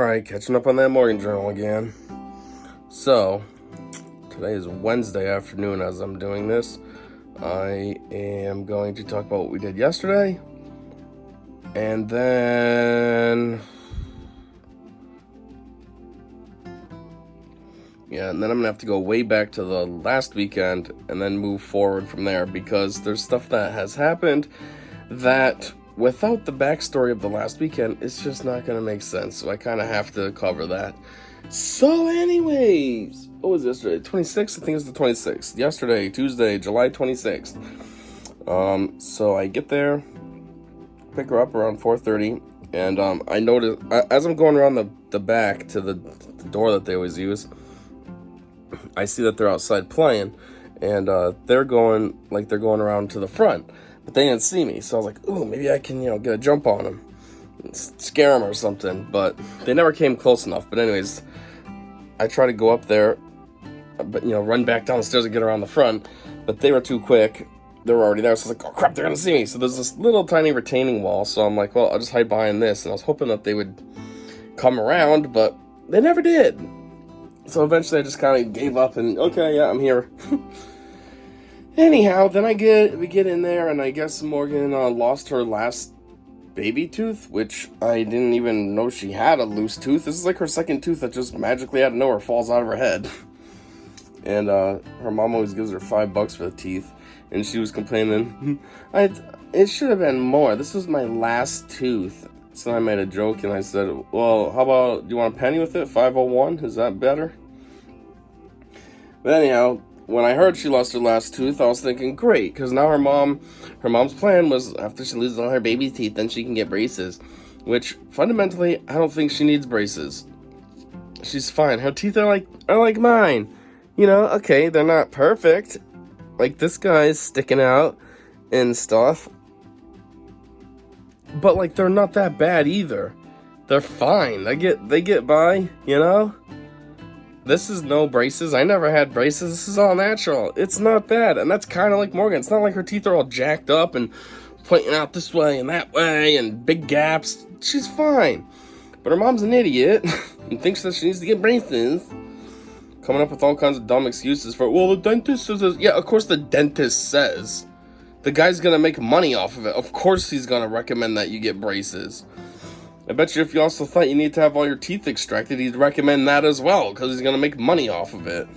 Alright, catching up on that morning journal again. So, today is Wednesday afternoon as I'm doing this. I am going to talk about what we did yesterday. And then... I'm going to have to go way back to the last weekend and then move forward from there because there's stuff that has happened that... without the backstory of the last weekend, it's just not going to make sense. So I kind of have to cover that. So anyways, what was yesterday? 26th? I think it's the 26th. Yesterday, Tuesday, July 26th. So I get there, pick her up around 4:30, and I notice, as I'm going around the back to the door that they always use, I see that they're outside playing, and they're going around to the front. But they didn't see me, so I was like, ooh, maybe I can, get a jump on them. Scare them or something. But they never came close enough. But anyways, I tried to go up there, but, run back down the stairs and get around the front. But they were too quick. They were already there, so I was like, oh, crap, they're going to see me. So there's this little tiny retaining wall, so I'm like, well, I'll just hide behind this. And I was hoping that they would come around, but they never did. So eventually I just kind of gave up and, okay, yeah, I'm here. Anyhow, then we get in there, and I guess Morgan lost her last baby tooth, which I didn't even know she had a loose tooth. This is like her second tooth that just magically out of nowhere falls out of her head. And her mom always gives her $5 for the teeth, and she was complaining, it should have been more. This was my last tooth. So I made a joke, and I said, well, how about, do you want a penny with it? 501? Is that better? But anyhow, when I heard she lost her last tooth, I was thinking, great, because now her mom's plan was after she loses all her baby teeth, then she can get braces. Which, fundamentally, I don't think she needs braces. She's fine. Her teeth are like mine. Okay, they're not perfect. Like, this guy's sticking out and stuff. But, they're not that bad either. They're fine. They get by, This is no braces. I never had braces. This is all natural. It's not bad. And that's kind of like Morgan. It's not like her teeth are all jacked up and pointing out this way and that way and big gaps. She's fine. But her mom's an idiot and thinks that she needs to get braces. Coming up with all kinds of dumb excuses for, well, the dentist says this. Yeah, of course the dentist says. The guy's going to make money off of it. Of course he's going to recommend that you get braces. I bet you if you also thought you need to have all your teeth extracted, he'd recommend that as well, because he's going to make money off of it.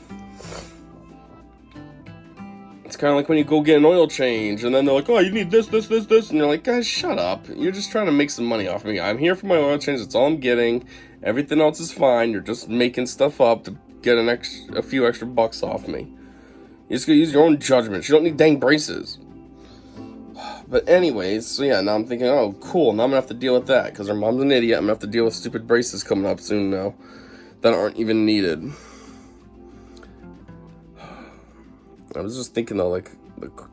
It's kind of like when you go get an oil change, and then they're like, oh, you need this, and you're like, guys, shut up. You're just trying to make some money off of me. I'm here for my oil change, that's all I'm getting. Everything else is fine. You're just making stuff up to get a few extra bucks off me. You just gotta use your own judgment. You don't need dang braces. But anyways, so yeah, now I'm thinking, oh, cool, now I'm going to have to deal with that, because her mom's an idiot. I'm going to have to deal with stupid braces coming up soon now that aren't even needed. I was just thinking, though,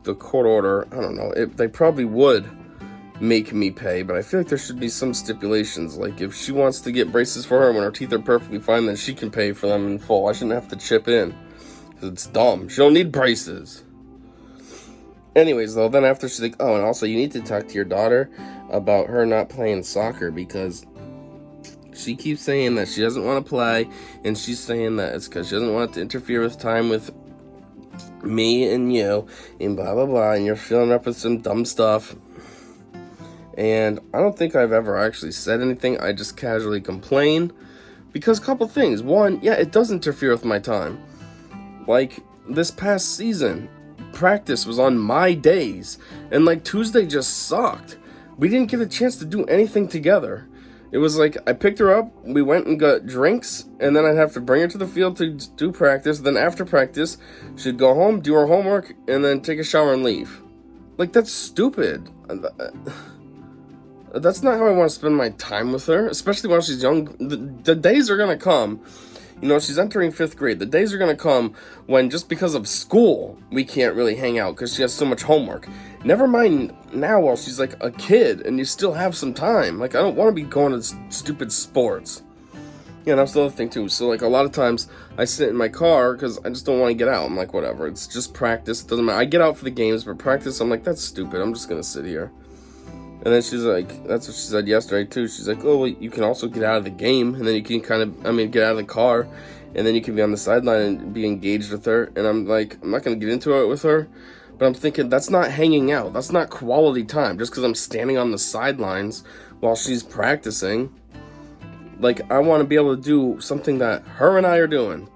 the court order, I don't know, they probably would make me pay, but I feel like there should be some stipulations, like if she wants to get braces for her when her teeth are perfectly fine, then she can pay for them in full. I shouldn't have to chip in, because it's dumb. She don't need braces. Anyways, though, then after she's like, oh, and also you need to talk to your daughter about her not playing soccer because she keeps saying that she doesn't want to play, and she's saying that it's because she doesn't want to interfere with time with me and you, and blah, blah, blah, and you're filling up with some dumb stuff. And I don't think I've ever actually said anything. I just casually complain because a couple things. One, yeah, it does interfere with my time. Like, this past season, practice was on my days, and Tuesday just sucked. We didn't get a chance to do anything together. It was like I picked her up, we went and got drinks, and then I'd have to bring her to the field to do practice. Then after practice, she'd go home, do her homework, and then take a shower and leave. That's stupid. That's not how I want to spend my time with her, especially while she's young. The days are going to come. She's entering 5th grade. The days are going to come when, just because of school, we can't really hang out because she has so much homework. Never mind now while she's a kid and you still have some time. I don't want to be going to stupid sports. Yeah, and that's the other thing, too. So, a lot of times I sit in my car because I just don't want to get out. I'm like, whatever. It's just practice. It doesn't matter. I get out for the games, but practice, I'm like, that's stupid. I'm just going to sit here. And then she's like, that's what she said yesterday too. She's like, oh, well, you can also get out of the game, and then you can get out of the car, and then you can be on the sideline and be engaged with her. And I'm like, I'm not going to get into it with her, but I'm thinking that's not hanging out. That's not quality time just because I'm standing on the sidelines while she's practicing. Like, I want to be able to do something that her and I are doing.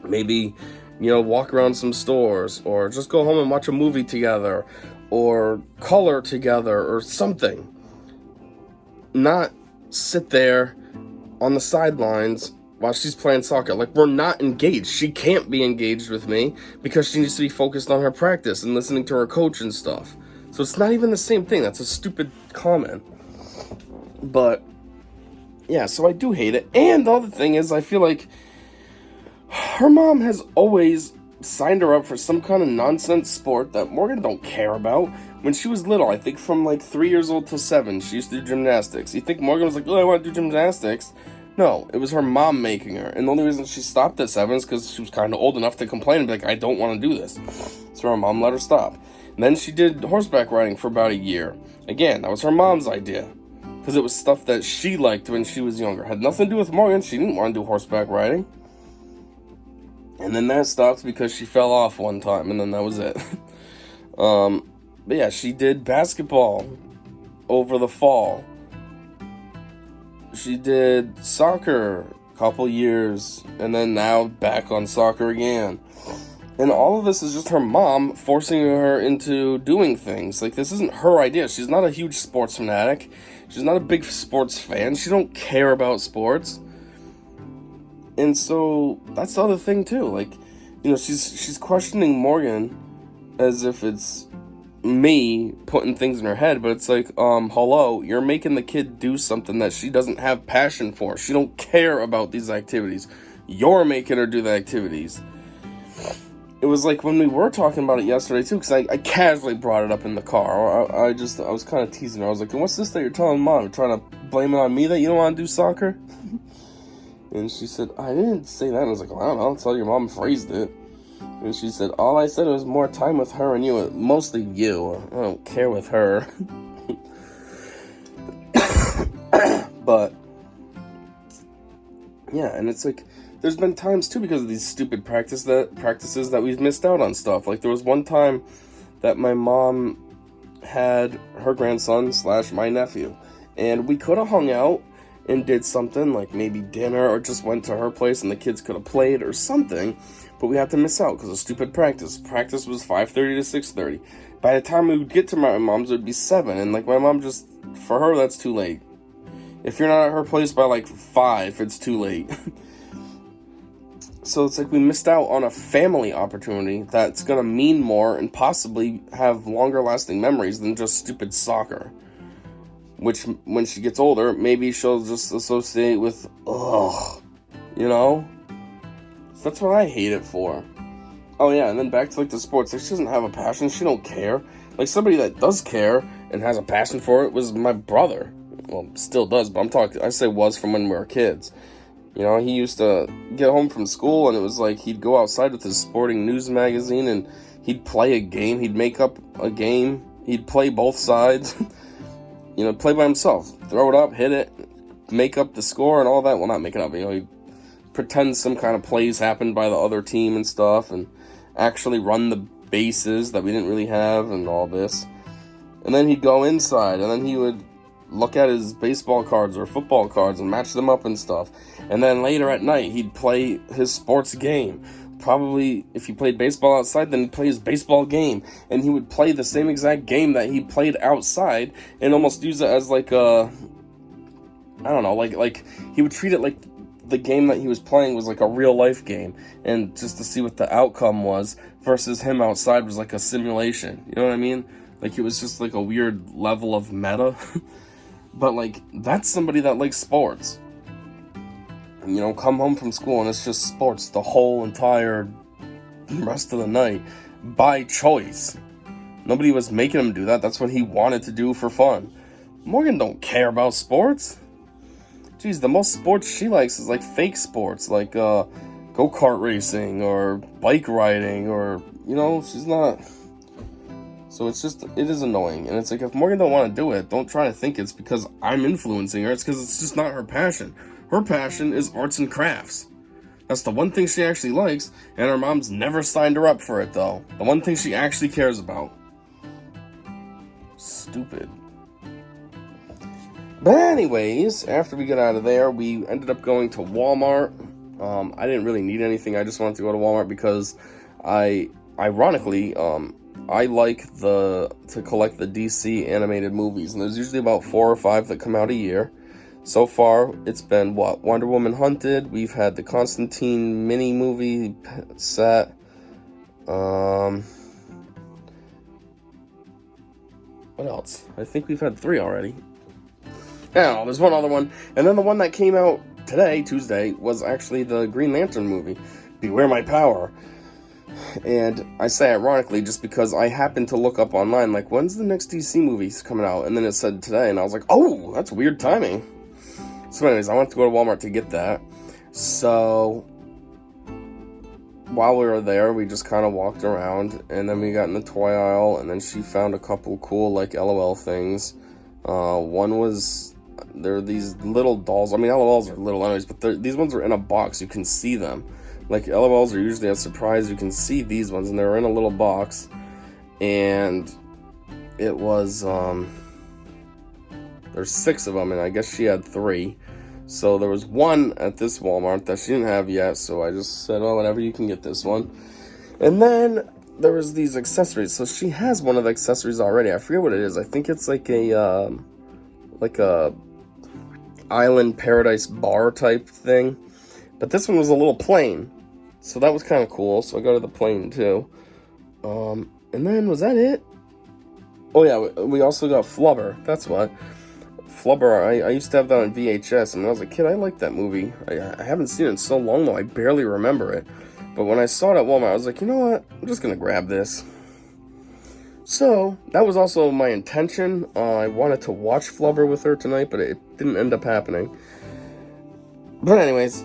Maybe, walk around some stores, or just go home and watch a movie together, or color together, or something. Not sit there on the sidelines while she's playing soccer. Like, we're not engaged. She can't be engaged with me because she needs to be focused on her practice and listening to her coach and stuff. So it's not even the same thing. That's a stupid comment. But yeah, so I do hate it. And the other thing is, I feel like her mom has always signed her up for some kind of nonsense sport that Morgan don't care about. When she was little, I think from like 3 years old to 7, she used to do gymnastics. You think Morgan was like, oh, I want to do gymnastics? No, it was her mom making her. And the only reason she stopped at 7 is because she was kind of old enough to complain and be like, I don't want to do this. So her mom let her stop. And then she did horseback riding for about a year. Again, that was her mom's idea. Because it was stuff that she liked when she was younger. Had nothing to do with Morgan. She didn't want to do horseback riding. And then that stopped because she fell off one time. And then that was it. But yeah, she did basketball over the fall. She did soccer a couple years. And then now back on soccer again. And all of this is just her mom forcing her into doing things. Like, this isn't her idea. She's not a huge sports fanatic. She's not a big sports fan. She don't care about sports. And so that's the other thing too. Like, she's questioning Morgan as if it's me putting things in her head, but it's like, hello, you're making the kid do something that she doesn't have passion for. She don't care about these activities. You're making her do the activities. It was like when we were talking about it yesterday too, because I casually brought it up in the car. I was kind of teasing her. I was like, what's this that you're telling Mom? You're trying to blame it on me that you don't want to do soccer? And she said, I didn't say that. And I was like, well, I don't know, that's how your mom phrased it. And she said, all I said was more time with her and you, mostly you. I don't care with her. But yeah, and it's like, there's been times too because of these stupid practices that we've missed out on stuff. Like, there was one time that my mom had her grandson / my nephew, and we could have hung out and did something like maybe dinner, or just went to her place and the kids could have played or something, but we had to miss out because of stupid practice. Practice was 5:30 to 6:30. By the time we would get to my mom's, it would be 7, and like, my mom just, for her, that's too late. If you're not at her place by like 5, it's too late. So it's like we missed out on a family opportunity that's going to mean more and possibly have longer lasting memories than just stupid soccer. Which, when she gets older, maybe she'll just associate with, ugh, So that's what I hate it for. Oh yeah, and then back to like the sports. Like, she doesn't have a passion. She don't care. Like, somebody that does care and has a passion for it was my brother. Well, still does, but I say was from when we were kids. He used to get home from school, and it was like he'd go outside with his sporting news magazine, and he'd play a game. He'd make up a game. He'd play both sides. Play by himself. Throw it up, hit it, make up the score and all that. Well, not make it up. He'd pretend some kind of plays happened by the other team and stuff, and actually run the bases that we didn't really have and all this. And then he'd go inside, and then he would look at his baseball cards or football cards and match them up and stuff. And then later at night, he'd play his sports game. Probably, if he played baseball outside, then he'd play his baseball game. And he would play the same exact game that he played outside and almost use it as like a, I don't know, like he would treat it like the game that he was playing was like a real life game. And just to see what the outcome was versus him outside was like a simulation. You know what I mean? Like, it was just like a weird level of meta. But, like, that's somebody that likes sports. Come home from school and it's just sports the whole entire rest of the night. By choice. Nobody was making him do that. That's what he wanted to do for fun. Morgan don't care about sports. Jeez, the most sports she likes is, like, fake sports. Like, go-kart racing or bike riding or, she's not So it is annoying. And it's like, if Morgan don't want to do it, don't try to think it's because I'm influencing her. It's because it's just not her passion. Her passion is arts and crafts. That's the one thing she actually likes, and her mom's never signed her up for it, though. The one thing she actually cares about. Stupid. But anyways, after we got out of there, we ended up going to Walmart. I didn't really need anything. I just wanted to go to Walmart because I like to collect the DC animated movies, and there's usually about 4 or 5 that come out a year. So far, it's been Wonder Woman Hunted. We've had the Constantine mini movie set. What else? I think we've had 3 already. Now, there's one other one, and then the one that came out today, Tuesday, was actually the Green Lantern movie, Beware My Power. And I say ironically just because I happened to look up online, like, when's the next DC movie coming out? And then it said today, and I was like, oh, that's weird timing. So anyways, I went to go to Walmart to get that. So while we were there, we just kind of walked around, and then we got in the toy aisle, and then she found a couple cool, like, LOL things. One was, there are these little dolls. I mean, LOLs are little anyways, but these ones are in a box. You can see them. Like, LOLs are usually a surprise. You can see these ones, and they're in a little box. And it was, there's 6 of them, and I guess she had 3. So there was one at this Walmart that she didn't have yet, so I just said, oh, whatever, you can get this one. And then there was these accessories. So she has one of the accessories already. I forget what it is. I think it's like a island paradise bar type thing. But this one was a little plain, so that was kind of cool. So I got her the plain too. And then, was that it? Oh yeah, we also got Flubber. That's what. Flubber, I used to have that on VHS, and when I was a kid, I liked that movie. I haven't seen it in so long, though, I barely remember it. But when I saw it at Walmart, I was like, you know what? I'm just going to grab this. So, that was also my intention. I wanted to watch Flubber with her tonight, but it didn't end up happening. But anyways,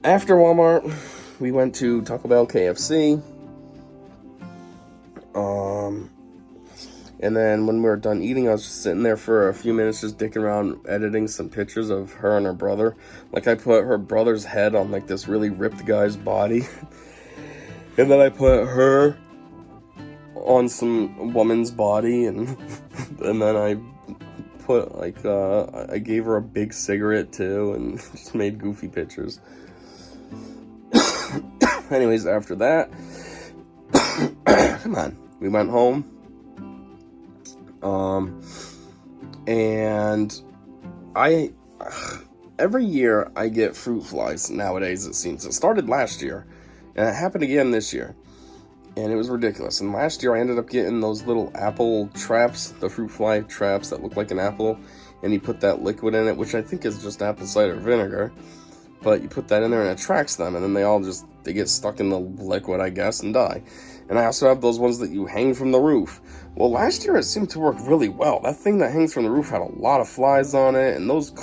after Walmart, we went to Taco Bell, KFC. And then when we were done eating, I was just sitting there for a few minutes just dicking around editing some pictures of her and her brother. Like, I put her brother's head on, like, this really ripped guy's body. And then I put her on some woman's body, and then I put, like, I gave her a big cigarette, too, and just made goofy pictures. Anyways, after that, come on, we went home. And every year I get fruit flies nowadays, it seems. It started last year, and it happened again this year, and it was ridiculous. And last year I ended up getting those little apple traps, the fruit fly traps that look like an apple, and you put that liquid in it, which I think is just apple cider vinegar, but you put that in there and it attracts them, and then they get stuck in the liquid, I guess, and die. And I also have those ones that you hang from the roof. Well, last year it seemed to work really well. That thing that hangs from the roof had a lot of flies on it, and those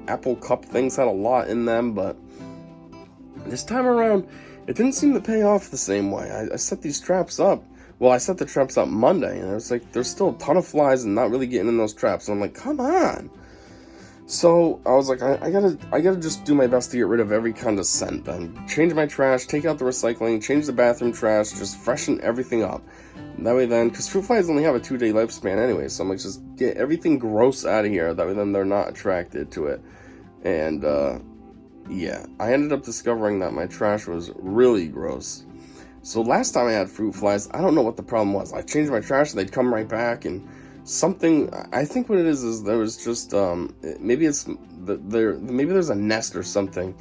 apple cup things had a lot in them, but this time around, it didn't seem to pay off the same way. I set these traps up. Well, I set the traps up Monday, and it was like, there's still a ton of flies and not really getting in those traps. And I'm like, come on. So I was like, I gotta just do my best to get rid of every kind of scent then. Change my trash, take out the recycling, change the bathroom trash, just freshen everything up. That way then, because fruit flies only have a 2-day lifespan anyway, so I'm like, just get everything gross out of here. That way then they're not attracted to it. And, yeah, I ended up discovering that my trash was really gross. So last time I had fruit flies, I don't know what the problem was. I changed my trash, and they'd come right back, and something, I think what it is there was just, maybe there's a nest or something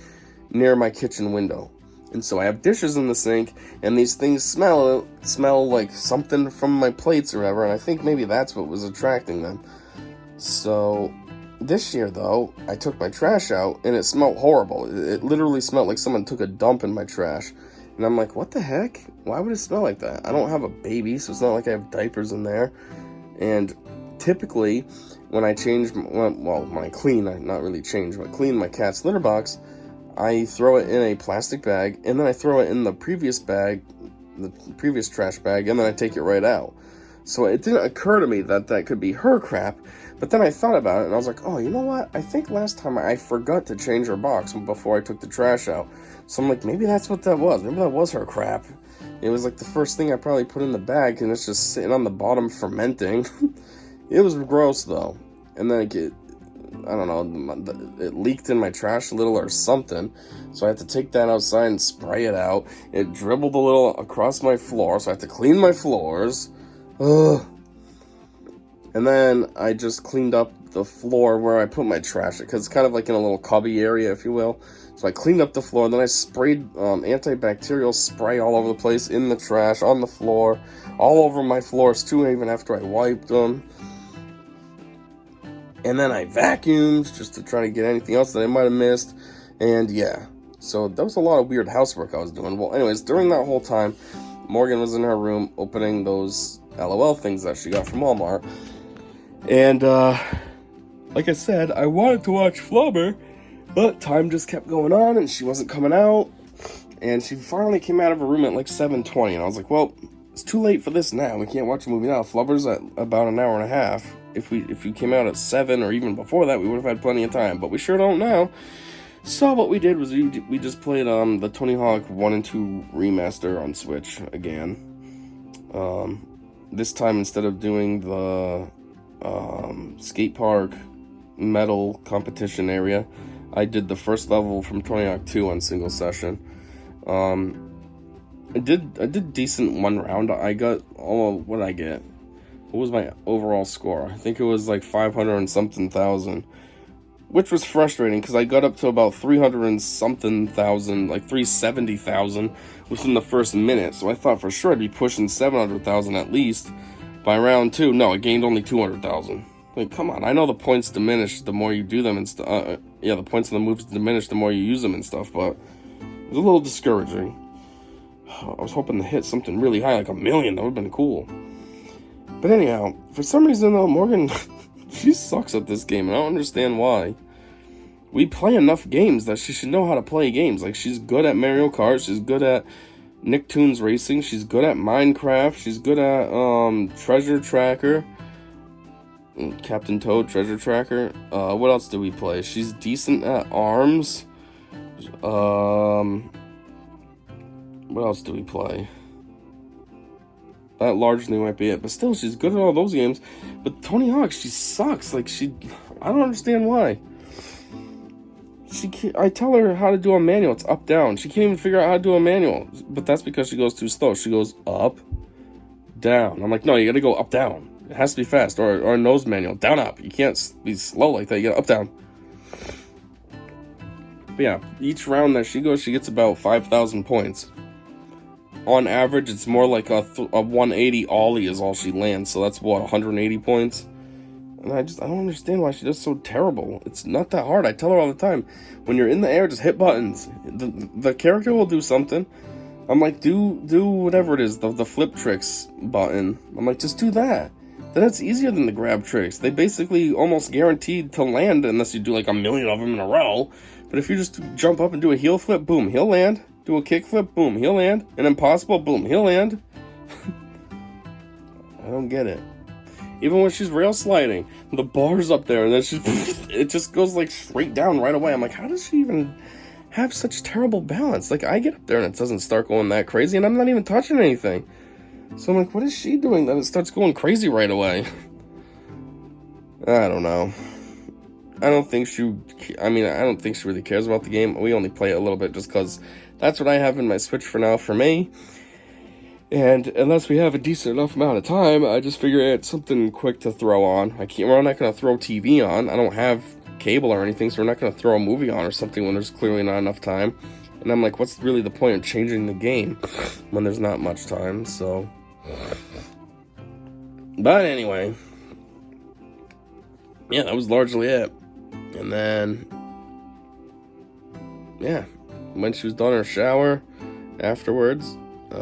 near my kitchen window. And so I have dishes in the sink, and these things smell like something from my plates or whatever, and I think maybe that's what was attracting them. So this year, though, I took my trash out, and it smelled horrible. It literally smelled like someone took a dump in my trash. And I'm like, what the heck? Why would it smell like that? I don't have a baby, so it's not like I have diapers in there. And typically, when I clean, not really change, but clean my cat's litter box, I throw it in a plastic bag, and then I throw it in the previous trash bag, and then I take it right out. So it didn't occur to me that that could be her crap. But then I thought about it, and I was like, oh, you know what? I think last time I forgot to change her box before I took the trash out. So I'm like, maybe that's what that was. Maybe that was her crap. It was like the first thing I probably put in the bag, and it's just sitting on the bottom fermenting. It was gross, though. And then I don't know, it leaked in my trash a little or something. So I had to take that outside and spray it out. It dribbled a little across my floor, so I had to clean my floors. Ugh. And then I just cleaned up the floor where I put my trash, because it's kind of like in a little cubby area, if you will. So I cleaned up the floor, then I sprayed antibacterial spray all over the place, in the trash, on the floor, all over my floors too, even after I wiped them. And then I vacuumed, just to try to get anything else that I might have missed. And yeah, so that was a lot of weird housework I was doing. Well, anyways, during that whole time, Morgan was in her room opening those LOL things that she got from Walmart. And, like I said, I wanted to watch Flubber, but time just kept going on, and she wasn't coming out. And she finally came out of her room at like 7:20, and I was like, well, it's too late for this now. We can't watch a movie now. Flubber's at about an hour and a half. If you came out at 7 or even before that, we would have had plenty of time, but we sure don't now. So what we did was we just played the Tony Hawk 1 and 2 remaster on Switch again. This time, instead of doing the skate park metal competition area, I did the first level from Tony Hawk 2 on single session. I did decent one round. I got, what did I get? What was my overall score? I think it was like 500 and something thousand, which was frustrating because I got up to about 300 and something thousand, like 370,000 within the first minute. So I thought for sure I'd be pushing 700,000 at least by round 2. No, I gained only 200,000. Like, come on, I know the points diminish the more you do them and stuff. Yeah, the points on the moves diminish the more you use them and stuff, but it was a little discouraging. I was hoping to hit something really high, like 1 million. That would have been cool. But anyhow, for some reason though, Morgan, she sucks at this game, and I don't understand why. We play enough games that she should know how to play games. Like, she's good at Mario Kart, she's good at Nicktoons Racing, she's good at Minecraft, she's good at Treasure Tracker, Captain Toad Treasure Tracker. What else do we play? She's decent at ARMS. What else do we play? That largely might be it, but still, she's good at all those games. But Tony Hawk, she sucks. Like, I don't understand why. I tell her how to do a manual. It's up, down. She can't even figure out how to do a manual. But that's because she goes too slow. She goes up, down. I'm like, no, you gotta go up, down. It has to be fast. Or a nose manual. Down, up. You can't be slow like that. You gotta up, down. But yeah, each round that she goes, she gets about 5,000 points. On average, it's more like a 180 ollie is all she lands. So that's, what, 180 points? And I don't understand why she does so terrible. It's not that hard. I tell her all the time, when you're in the air, just hit buttons. The character will do something. I'm like, do whatever it is, the flip tricks button. I'm like, just do that. Then it's easier than the grab tricks. They basically almost guaranteed to land unless you do like 1 million of them in a row. But if you just jump up and do a heel flip, boom, he'll land. Do a kick flip, boom, he'll land. An impossible, boom, he'll land. I don't get it. Even when she's rail sliding, the bar's up there, and then it just goes like straight down right away. I'm like, how does she even have such terrible balance? Like, I get up there and it doesn't start going that crazy, and I'm not even touching anything. So I'm like, what is she doing that it starts going crazy right away? I don't know. I don't think she really cares about the game. We only play it a little bit just because that's what I have in my Switch for now for me. And unless we have a decent enough amount of time, I just figure it's something quick to throw on. We're not going to throw TV on. I don't have cable or anything, so we're not going to throw a movie on or something when there's clearly not enough time. And I'm like, what's really the point of changing the game when there's not much time? So, but anyway, yeah, that was largely it. And then, yeah, when she was done her shower afterwards,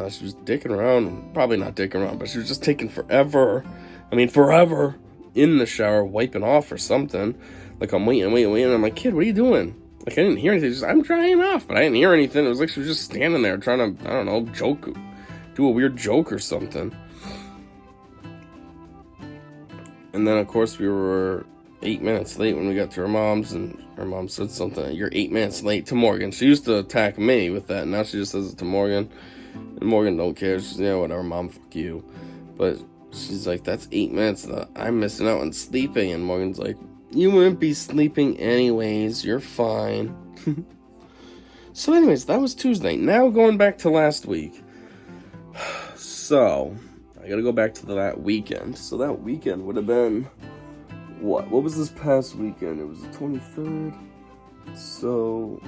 she was dicking around, probably not dicking around, but she was just taking forever in the shower, wiping off or something. Like, I'm waiting. I'm like, kid, what are you doing? Like, I didn't hear anything. I'm drying off, but I didn't hear anything. It was like she was just standing there trying to, I don't know, do a weird joke or something. And then, of course, we were 8 minutes late when we got to her mom's, and her mom said something, "You're 8 minutes late," to Morgan. She used to attack me with that, and now she just says it to Morgan. And Morgan don't care. She's, yeah, whatever, Mom, fuck you. But she's like, that's 8 minutes that I'm missing out on sleeping. And Morgan's like, you wouldn't be sleeping anyways. You're fine. So anyways, that was Tuesday. Now going back to last week. So, I gotta go back to that weekend. So that weekend would have been... What was this past weekend? It was the 23rd. So...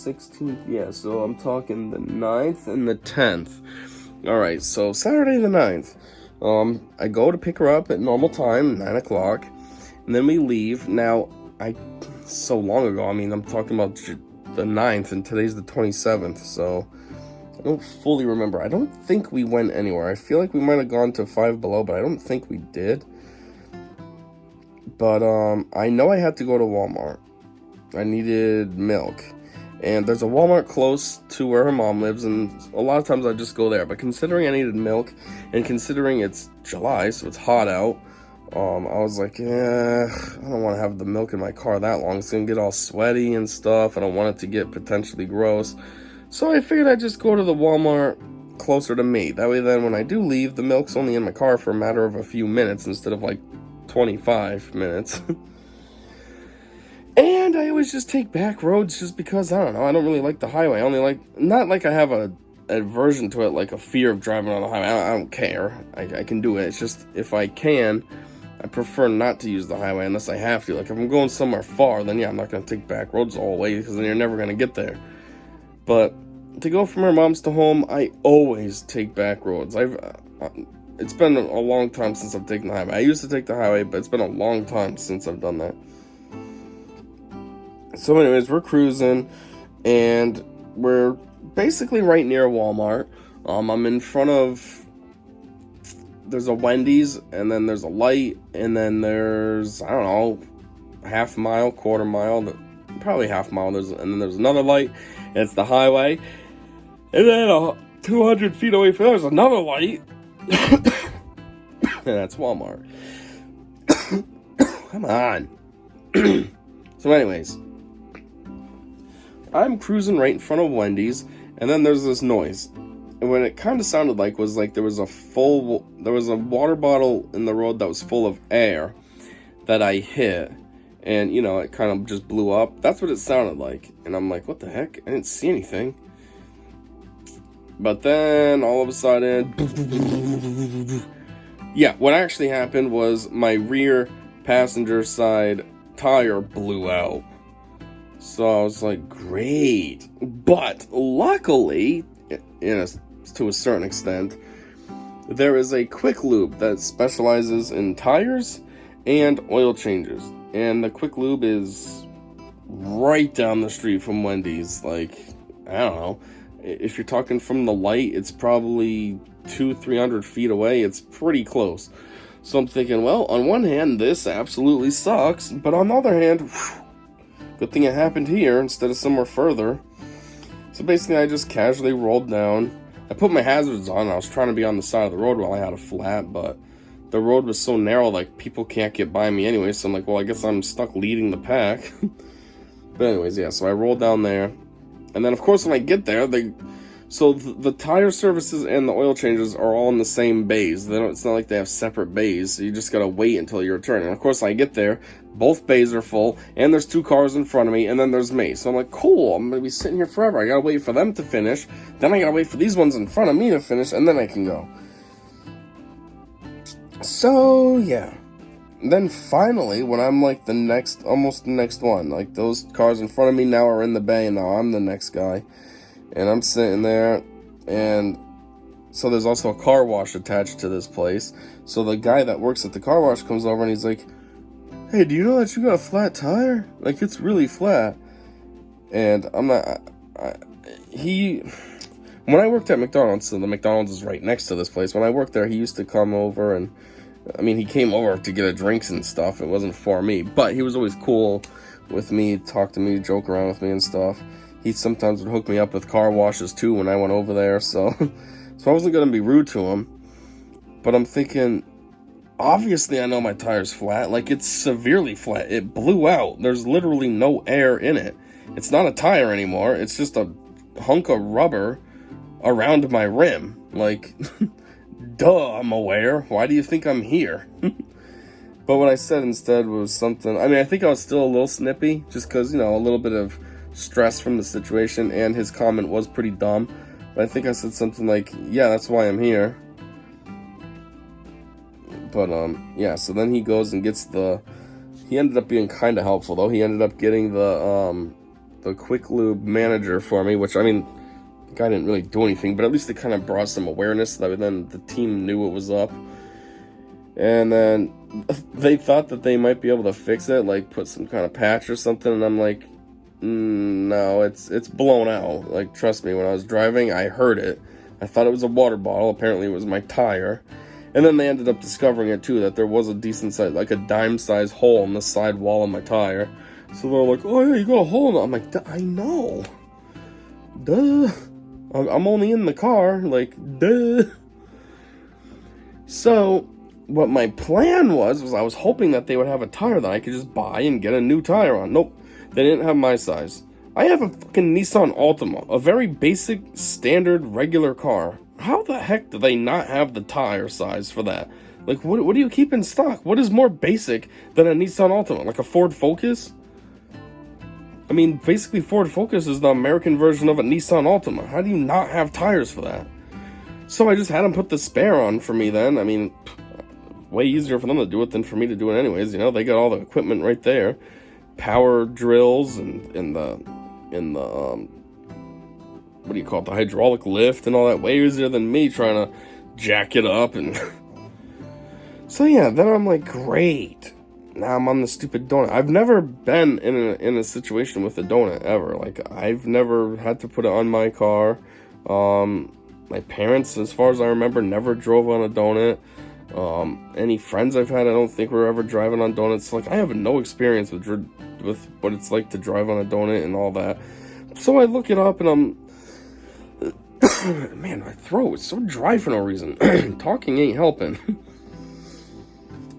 16th, yeah, so I'm talking the 9th and the 10th. Alright, so Saturday the 9th. I go to pick her up at normal time, 9 o'clock. And then we leave. Now, so long ago, I mean, I'm talking about the 9th, and today's the 27th, so I don't fully remember. I don't think we went anywhere. I feel like we might have gone to Five Below, but I don't think we did. But, I know I had to go to Walmart. I needed milk. And there's a Walmart close to where her mom lives, and a lot of times I just go there. But considering I needed milk, and considering it's July, so it's hot out, I was like, yeah, I don't want to have the milk in my car that long. It's going to get all sweaty and stuff. I don't want it to get potentially gross. So I figured I'd just go to the Walmart closer to me. That way then when I do leave, the milk's only in my car for a matter of a few minutes instead of like 25 minutes. And I always just take back roads just because, I don't know, I don't really like the highway. I only like, not like I have a aversion to it, like a fear of driving on the highway. I don't care. I can do it. It's just, if I can, I prefer not to use the highway unless I have to. Like, if I'm going somewhere far, then yeah, I'm not going to take back roads all the way, because then you're never going to get there. But to go from her mom's to home, I always take back roads. It's been a long time since I've taken the highway. I used to take the highway, but it's been a long time since I've done that. So anyways, we're cruising, and we're basically right near Walmart. I'm in front of, there's a Wendy's, and then there's a light, and then there's, I don't know, half mile, quarter mile, probably half mile, and then there's another light, and it's the highway, and then 200 feet away from there's another light, and that's Walmart. Come on. So anyways, I'm cruising right in front of Wendy's, and then there's this noise. And what it kind of sounded like was like there was a water bottle in the road that was full of air that I hit. And, you know, it kind of just blew up. That's what it sounded like. And I'm like, what the heck? I didn't see anything. But then, all of a sudden... Yeah, what actually happened was my rear passenger side tire blew out. So I was like, great. But luckily, to a certain extent, there is a Quick Lube that specializes in tires and oil changes. And the Quick Lube is right down the street from Wendy's. Like, I don't know. If you're talking from the light, it's probably 200-300 feet away. It's pretty close. So I'm thinking, well, on one hand, this absolutely sucks. But on the other hand, good thing it happened here instead of somewhere further. So basically, I just casually rolled down. I put my hazards on. I was trying to be on the side of the road while I had a flat, but the road was so narrow, like, people can't get by me anyway. So I'm like, well, I guess I'm stuck leading the pack. But anyways, yeah, so I rolled down there. And then, of course, when I get there, the tire services and the oil changes are all in the same bays. It's not like they have separate bays, so you just gotta wait until your turn. And of course, I get there, both bays are full, and there's 2 cars in front of me, and then there's me. So I'm like, cool, I'm gonna be sitting here forever. I gotta wait for them to finish, then I gotta wait for these ones in front of me to finish, and then I can go. So, yeah. Then finally, when I'm like almost the next one, like those cars in front of me now are in the bay, and now I'm the next guy. And I'm sitting there, and so there's also a car wash attached to this place. So the guy that works at the car wash comes over and he's like, hey, do you know that you got a flat tire? Like, it's really flat. And I'm not, when I worked at McDonald's, so the McDonald's is right next to this place. When I worked there, he used to come over and, I mean, he came over to get a drinks and stuff. It wasn't for me, but he was always cool with me, talk to me, joke around with me and stuff. He sometimes would hook me up with car washes too when I went over there, so I wasn't going to be rude to him. But I'm thinking, obviously I know my tire's flat. Like, it's severely flat. It blew out. There's literally no air in it. It's not a tire anymore. It's just a hunk of rubber around my rim. Like, duh, I'm aware. Why do you think I'm here? But what I said instead was something, I mean, I think I was still a little snippy, just because, you know, a little bit of stress from the situation, and his comment was pretty dumb. But I think I said something like, yeah, that's why I'm here. But, yeah, so then he goes and gets he ended up being kind of helpful, though. He ended up getting the Quick Lube manager for me, which, I mean, the guy didn't really do anything, but at least it kind of brought some awareness, that then the team knew what was up. And then they thought that they might be able to fix it, like put some kind of patch or something, and I'm like, no, it's blown out. Like, trust me, when I was driving, I heard it. I thought it was a water bottle. Apparently it was my tire. And then they ended up discovering it too, that there was a decent size, like a dime-sized hole in the side wall of my tire. So they're like, oh yeah, you got a hole in it. I'm like, I know. Duh. I'm only in the car, like, duh. So what my plan was I was hoping that they would have a tire that I could just buy and get a new tire on. Nope, they didn't have my size. I have a fucking Nissan Altima, a very basic, standard, regular car. How the heck do they not have the tire size for that? Like, what do you keep in stock? What is more basic than a Nissan Altima? Like a Ford Focus? I mean, basically Ford Focus is the American version of a Nissan Altima. How do you not have tires for that? So I just had them put the spare on for me then. I mean, way easier for them to do it than for me to do it anyways. You know, they got all the equipment right there. Power drills and the what do you call it, the hydraulic lift and all that, way easier than me trying to jack it up. And so yeah, then I'm like, great, now I'm on the stupid donut. I've never been in a situation with a donut ever. Like, I've never had to put it on my car. My parents, as far as I remember, never drove on a donut. Any friends I've had, I don't think were ever driving on donuts. Like, I have no experience with what it's like to drive on a donut and all that. So I look it up, and I'm man, my throat is so dry for no reason. Talking ain't helping.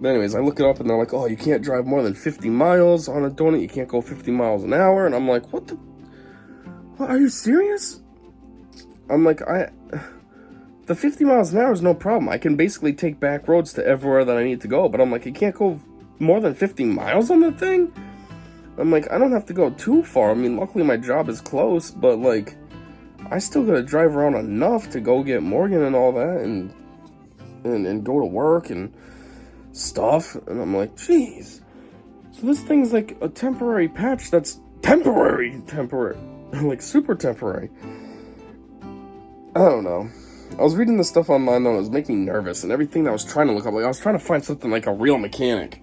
But anyways, I look it up, and they're like, oh, you can't drive more than 50 miles on a donut. You can't go 50 miles an hour. And I'm like, what? Are you serious? I'm like, the 50 miles an hour is no problem. I can basically take back roads to everywhere that I need to go. But I'm like, you can't go more than 50 miles on that thing? I'm like, I don't have to go too far. I mean, luckily my job is close, but like, I still gotta drive around enough to go get Morgan and all that, and go to work and stuff. And I'm like, jeez. So this thing's like a temporary patch that's temporary, like super temporary. I don't know. I was reading this stuff online though, and it was making me nervous, and everything that I was trying to look up, like, I was trying to find something like a real mechanic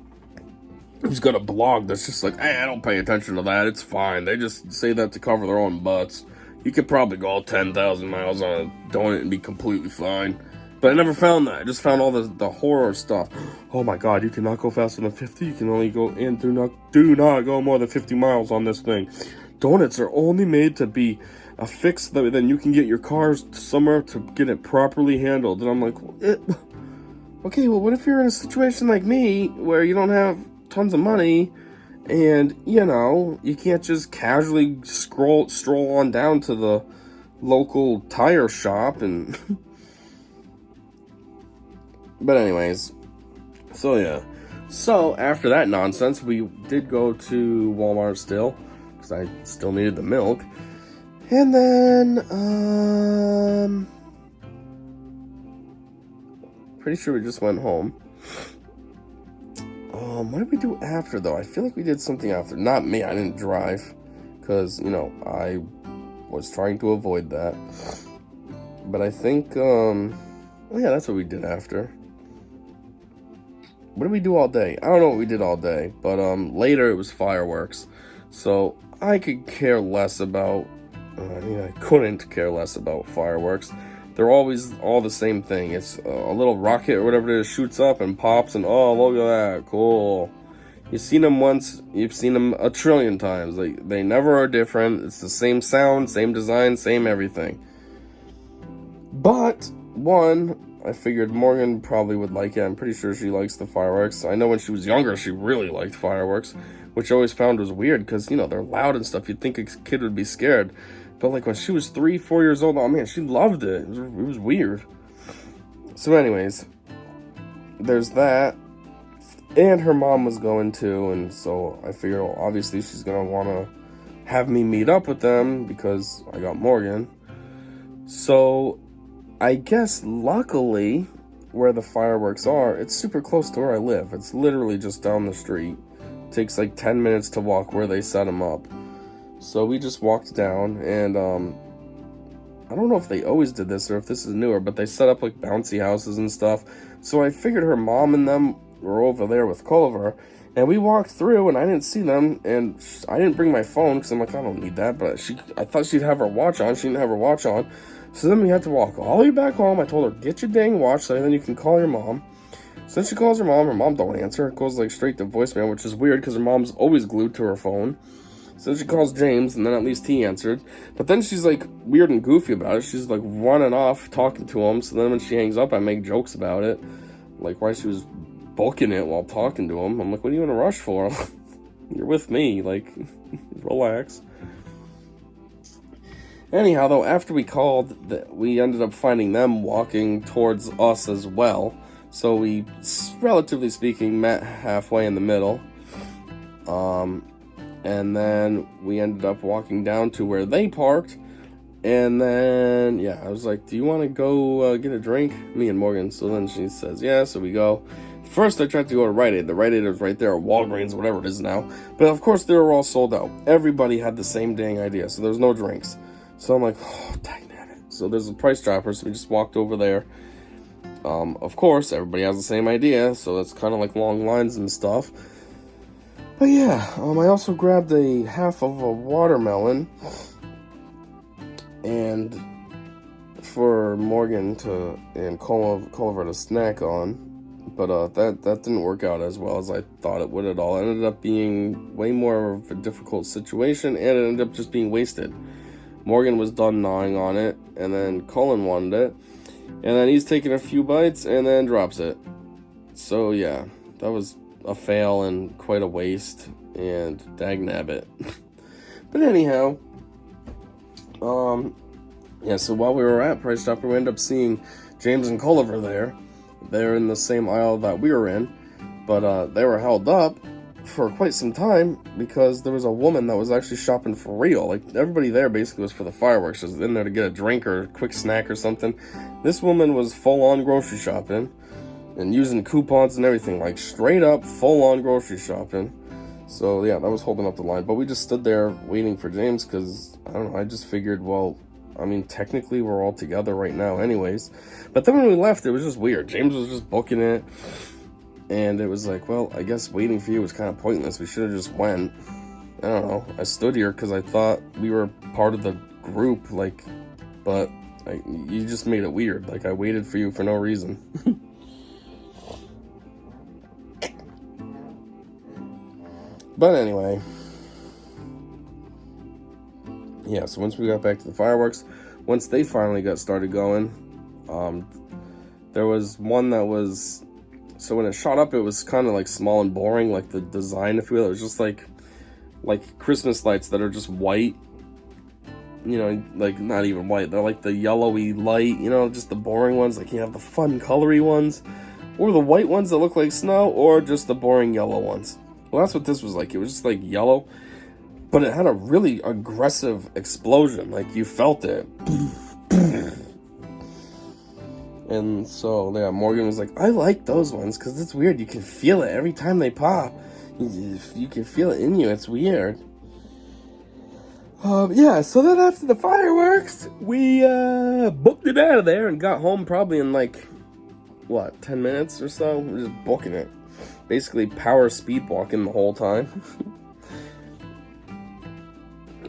who's got a blog that's just like, hey, I don't pay attention to that, it's fine. They just say that to cover their own butts. You could probably go 10,000 miles on a donut and be completely fine. But I never found that. I just found all the horror stuff. Oh my god, you cannot go faster than 50. You can only go in, do not go more than 50 miles on this thing. Donuts are only made to be a fix that then you can get your cars somewhere to get it properly handled. And I'm like, okay, well, what if you're in a situation like me where you don't have tons of money and, you know, you can't just casually stroll on down to the local tire shop and but anyways, so yeah. So after that nonsense, we did go to Walmart still, because I still needed the milk. And then, pretty sure we just went home. What did we do after, though? I feel like we did something after. Not me, I didn't drive, because, you know, I was trying to avoid that. But I think, oh yeah, that's what we did after. What did we do all day? I don't know what we did all day, but, later it was fireworks. So, I could care less about, I couldn't care less about fireworks. They're always all the same thing. It's a little rocket or whatever it is shoots up and pops, and oh, look at that, cool. You've seen them once, you've seen them a trillion times. They never are different. It's the same sound, same design, same everything. But, one, I figured Morgan probably would like it. I'm pretty sure she likes the fireworks. I know when she was younger, she really liked fireworks, which I always found was weird because, you know, they're loud and stuff. You'd think a kid would be scared. But, like, when she was 3, 4 years old, oh, man, she loved it. It was weird. So, anyways, there's that. And her mom was going too, and so I figured, well, obviously she's going to want to have me meet up with them because I got Morgan. So, I guess luckily, where the fireworks are, it's super close to where I live. It's literally just down the street. It takes like 10 minutes to walk where they set them up. So we just walked down, and I don't know if they always did this or if this is newer, but they set up like bouncy houses and stuff. So I figured her mom and them were over there with Culliver, and we walked through, and I didn't see them, and I didn't bring my phone because I'm like, I don't need that. But I thought she'd have her watch on. She didn't have her watch on. So then we had to walk all the way back home. I told her, get your dang watch so then you can call your mom. So then she calls her mom don't answer. It goes like straight to voicemail, which is weird because her mom's always glued to her phone. So she calls James, and then at least he answered. But then she's like weird and goofy about it. She's like running off, talking to him. So then when she hangs up, I make jokes about it. Like why she was booking it while talking to him. I'm like, what are you in a rush for? You're with me. Like, relax. Anyhow, though, after we called, we ended up finding them walking towards us as well. So we, relatively speaking, met halfway in the middle. And then we ended up walking down to where they parked. And then, yeah, I was like, do you want to go get a drink? Me and Morgan. So then she says, yeah, so we go. First, I tried to go to Rite Aid. The Rite Aid is right there, or Walgreens, whatever it is now. But, of course, they were all sold out. Everybody had the same dang idea, so there's no drinks. So I'm like, oh, dang it. So there's a Price Dropper, so we just walked over there. Of course, everybody has the same idea, so it's kind of like long lines and stuff. But yeah, I also grabbed a half of a watermelon and for Morgan and Culliver to snack on. But that didn't work out as well as I thought it would at all. It ended up being way more of a difficult situation, and it ended up just being wasted. Morgan was done gnawing on it, and then Cullen wanted it, and then he's taking a few bites and then drops it. So yeah, that was a fail and quite a waste, and dagnabbit. But anyhow, yeah, so while we were at Price Chopper, we ended up seeing James and Culliver there. They're in the same aisle that we were in, but they were held up for quite some time because there was a woman that was actually shopping for real. Like, everybody there basically was for the fireworks. She was in there to get a drink or a quick snack or something. This woman was full-on grocery shopping and using coupons and everything, like straight up full-on grocery shopping. So yeah, that was holding up the line. But we just stood there waiting for James because, I don't know, I just figured, well, I mean, technically we're all together right now anyways. But then when we left, it was just weird. James was just booking it. And it was like, well, I guess waiting for you was kind of pointless. We should have just went. I don't know. I stood here because I thought we were part of the group, like, but you just made it weird. Like, I waited for you for no reason. But anyway. Yeah, so once we got back to the fireworks, once they finally got started going, there was one that was... So when it shot up, it was kind of like small and boring, like the design, if you will. It was just like Christmas lights that are just white. You know, like not even white. They're like the yellowy light, you know, just the boring ones. Like you have the fun, colory ones, or the white ones that look like snow, or just the boring yellow ones. Well, that's what this was like. It was just like yellow, but it had a really aggressive explosion. Like you felt it. And so, yeah, Morgan was like, I like those ones because it's weird. You can feel it every time they pop. You can feel it in you. It's weird. Yeah, so then after the fireworks, we booked it out of there and got home probably in like, 10 minutes or so? We're just booking it. Basically power speed walking the whole time.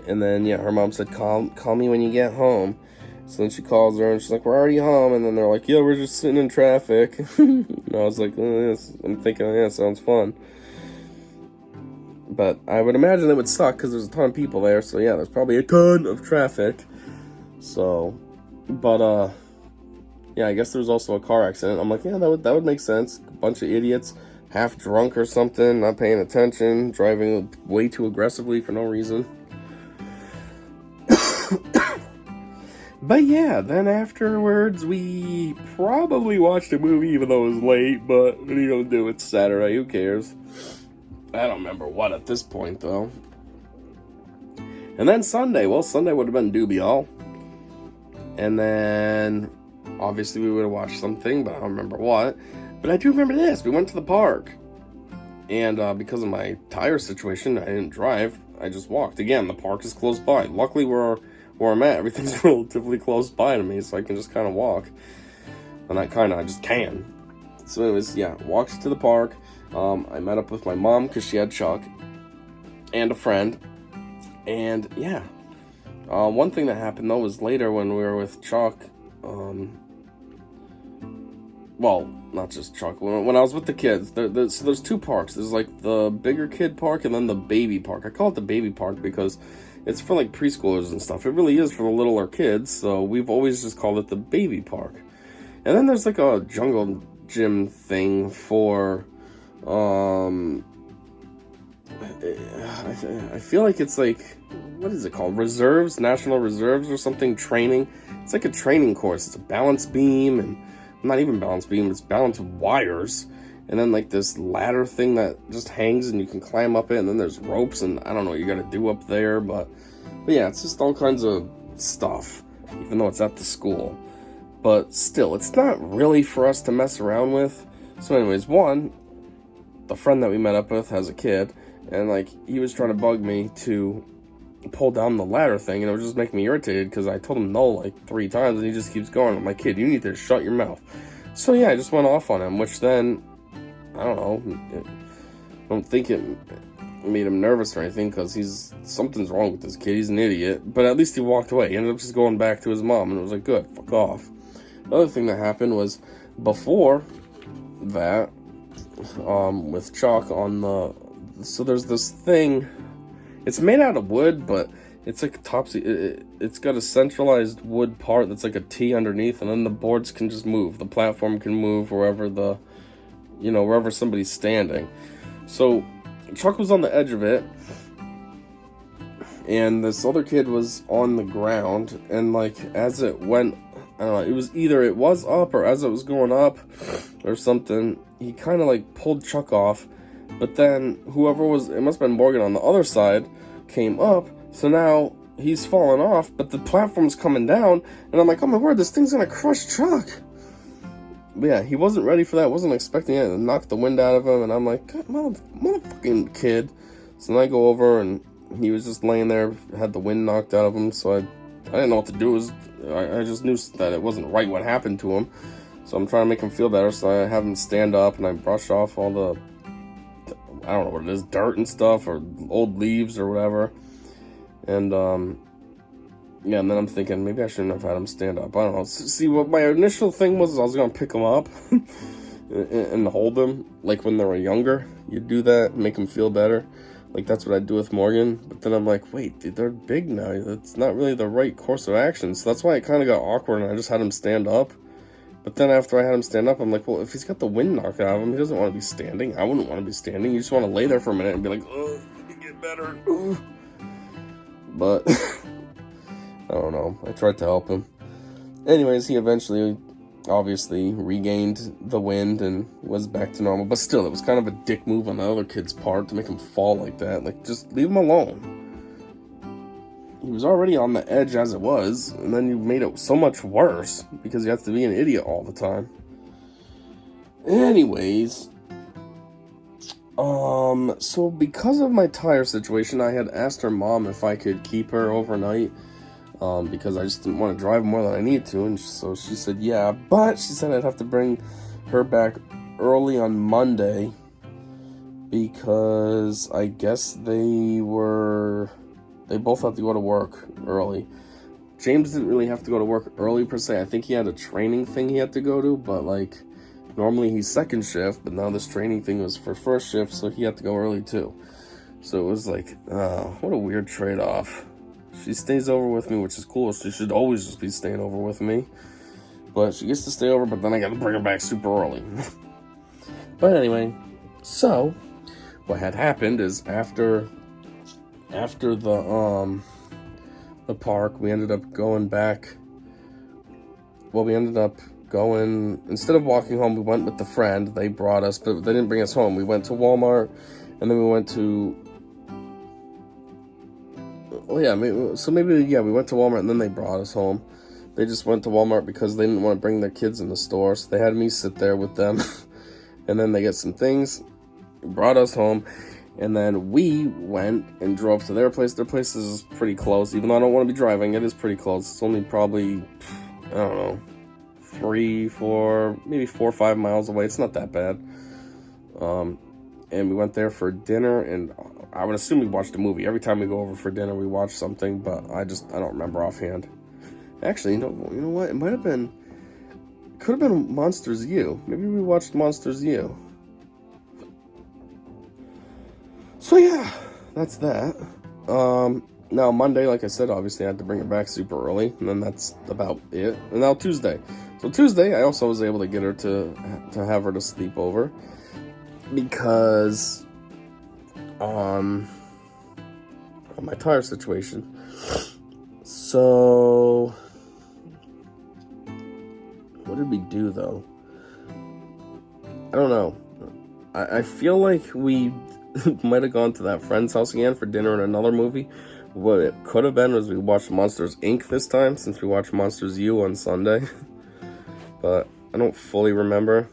And then, yeah, her mom said, call me when you get home. So then she calls her and she's like, we're already home. And then they're like, yeah, we're just sitting in traffic. And I was like, I'm thinking, yeah, sounds fun. But I would imagine it would suck because there's a ton of people there. So yeah, there's probably a ton of traffic. So, but, yeah, I guess there was also a car accident. I'm like, yeah, that would make sense. A bunch of idiots, half drunk or something, not paying attention, driving way too aggressively for no reason. But yeah, then afterwards we probably watched a movie even though it was late, but what are you gonna do? It's Saturday, who cares? I don't remember what at this point though. And then Sunday, well, Sunday would have been Doobie Hall. And then obviously we would have watched something, but I don't remember what. But I do remember this. We went to the park. And because of my tire situation, I didn't drive. I just walked. Again, the park is close by. Luckily, where I'm at, everything's relatively close by to me, so I can just kind of walk. And I just can. So anyways, yeah, walked to the park. I met up with my mom because she had Chuck. And a friend. And yeah. One thing that happened, though, was later when we were with Chuck. Well, not just Chuck. When I was with the kids, so there's two parks. There's like the bigger kid park and then the baby park. I call it the baby park because it's for like preschoolers and stuff. It really is for the littler kids, so we've always just called it the baby park. And then there's like a jungle gym thing for, I feel like it's like, what is it called? Reserves, National Reserves or something, training. It's like a training course. It's a balance beam and not even balance beam, it's balance wires, and then like this ladder thing that just hangs and you can climb up it, and then there's ropes, and I don't know what you gotta do up there, but yeah, it's just all kinds of stuff, even though it's at the school. But still, it's not really for us to mess around with. So anyways, the friend that we met up with has a kid, and like he was trying to bug me to pull down the ladder thing, and it was just making me irritated because I told him no like 3 times, and he just keeps going. I'm like, kid, you need to shut your mouth. So yeah, I just went off on him, which then, I don't know, I don't think it made him nervous or anything, because something's wrong with this kid, he's an idiot, but at least he walked away. He ended up just going back to his mom, and it was like, good, fuck off. Another thing that happened was, before that, with Chuck so there's this thing. It's made out of wood, but it's like it's got a centralized wood part that's like a T underneath, and then the boards can just move. The platform can move wherever wherever somebody's standing. So Chuck was on the edge of it, and this other kid was on the ground, and like as it went, I don't know, it was either it was up or as it was going up or something, he kind of like pulled Chuck off. But then it must have been Morgan on the other side, came up, so now he's falling off, but the platform's coming down, and I'm like, oh my word, this thing's gonna crush Chuck. But yeah, he wasn't ready for that, wasn't expecting it, and knocked the wind out of him, and I'm like, God, motherfucking kid. So then I go over, and he was just laying there, had the wind knocked out of him, so I didn't know what to do. I just knew that it wasn't right what happened to him, so I'm trying to make him feel better, so I have him stand up, and I brush off all the, I don't know what it is, dirt and stuff, or old leaves or whatever. And, yeah, and then I'm thinking, maybe I shouldn't have had him stand up. I don't know. See, what my initial thing was I was going to pick him up and hold him, like when they were younger. You'd do that, make him feel better. Like, that's what I'd do with Morgan. But then I'm like, wait, dude, they're big now. That's not really the right course of action. So that's why it kind of got awkward, and I just had him stand up. But then after I had him stand up, I'm like, well, if he's got the wind knocked out of him, he doesn't want to be standing. I wouldn't want to be standing. You just want to lay there for a minute and be like, oh, let me get better. Ugh. But, I don't know. I tried to help him. Anyways, he eventually, obviously, regained the wind and was back to normal. But still, it was kind of a dick move on the other kid's part to make him fall like that. Like, just leave him alone. He was already on the edge as it was, and then you made it so much worse because you have to be an idiot all the time. Anyways, so because of my tire situation, I had asked her mom if I could keep her overnight, because I just didn't want to drive more than I need to, and so she said yeah, but she said I'd have to bring her back early on Monday, because I guess they both have to go to work early. James didn't really have to go to work early per se. I think he had a training thing he had to go to, but like normally he's second shift, but now this training thing was for first shift, so he had to go early too. So it was like, what a weird trade-off. She stays over with me, which is cool. She should always just be staying over with me. But she gets to stay over, but then I gotta bring her back super early. But anyway, so what had happened is after the park, we ended up going back. Well, we ended up going, instead of walking home, we went with the friend. They brought us, but they didn't bring us home. We went to Walmart, and then we went to, we went to Walmart, and then they brought us home. They just went to Walmart because they didn't want to bring their kids in the store, so they had me sit there with them. And then they get some things, brought us home, and then we went and drove to their place. Their place is pretty close, even though I don't want to be driving. It is pretty close. It's only probably, I don't know, 3, 4, maybe 4 or 5 miles away. It's not that bad. And we went there for dinner, and I would assume we watched a movie. Every time we go over for dinner, we watch something, but I don't remember offhand. Actually, you know what? It might have been, could have been Monsters U. Maybe we watched Monsters U. So yeah, that's that. Now Monday, like I said, obviously I had to bring her back super early, and then that's about it. And now Tuesday. So Tuesday, I also was able to get her to have her to sleep over because on my tire situation. So what did we do though? I don't know. I feel like we might have gone to that friend's house again for dinner and another movie. What it could have been was we watched Monsters Inc. this time, since we watched Monsters U on Sunday. But I don't fully remember.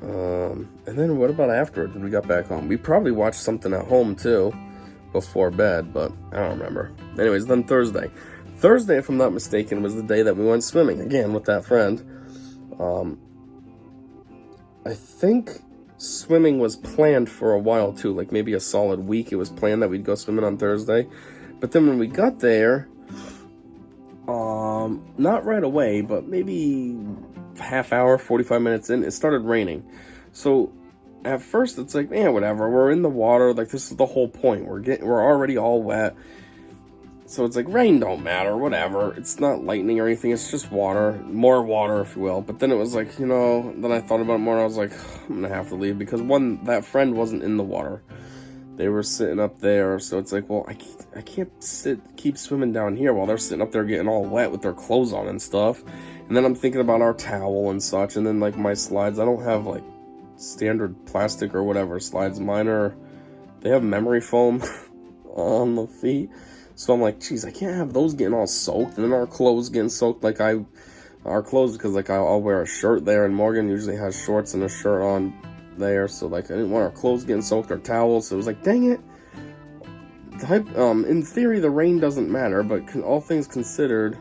And then what about afterwards when we got back home? We probably watched something at home too before bed, but I don't remember. Anyways, then Thursday. Thursday, if I'm not mistaken, was the day that we went swimming again with that friend. I think swimming was planned for a while too, like maybe a solid week. It was planned that we'd go swimming on Thursday, but then when we got there, not right away, but maybe half hour, 45 minutes in, it started raining. So at first it's like, man, whatever, we're in the water, like this is the whole point, we're already all wet. So it's like, rain don't matter, whatever. It's not lightning or anything, it's just water. More water, if you will. But then it was like, then I thought about it more, and I was like, I'm gonna have to leave. Because that friend wasn't in the water. They were sitting up there, so it's like, well, I can't keep swimming down here while they're sitting up there getting all wet with their clothes on and stuff. And then I'm thinking about our towel and such, and then, like, my slides. I don't have, like, standard plastic or whatever slides. Mine they have memory foam on the feet. So I'm like, geez, I can't have those getting all soaked, and then our clothes getting soaked. Like our clothes, because like I'll wear a shirt there, and Morgan usually has shorts and a shirt on there. So like I didn't want our clothes getting soaked or towels. So it was like, dang it. In theory, the rain doesn't matter, but all things considered,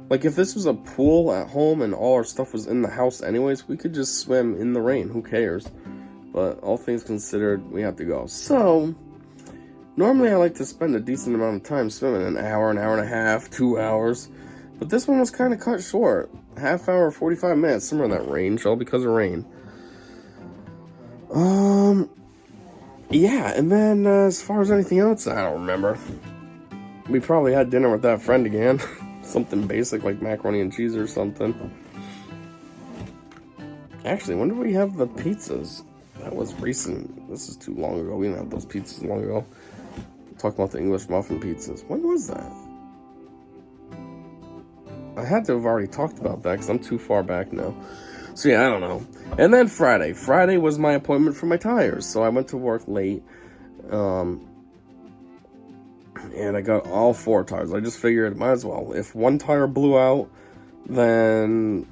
like if this was a pool at home and all our stuff was in the house anyways, we could just swim in the rain. Who cares? But all things considered, we have to go. So normally I like to spend a decent amount of time swimming, an hour and a half, 2 hours. But this one was kind of cut short. Half hour, 45 minutes, somewhere in that range, all because of rain. Yeah, and then as far as anything else, I don't remember. We probably had dinner with that friend again. Something basic like macaroni and cheese or something. Actually, when did we have the pizzas? That was recent. This is too long ago. We didn't have those pizzas long ago. Talking about the English muffin pizzas. When was that? I had to have already talked about that because I'm too far back now. So yeah, I don't know. And then Friday. Friday was my appointment for my tires. So I went to work late. And I got all 4 tires. I just figured, might as well. If one tire blew out, then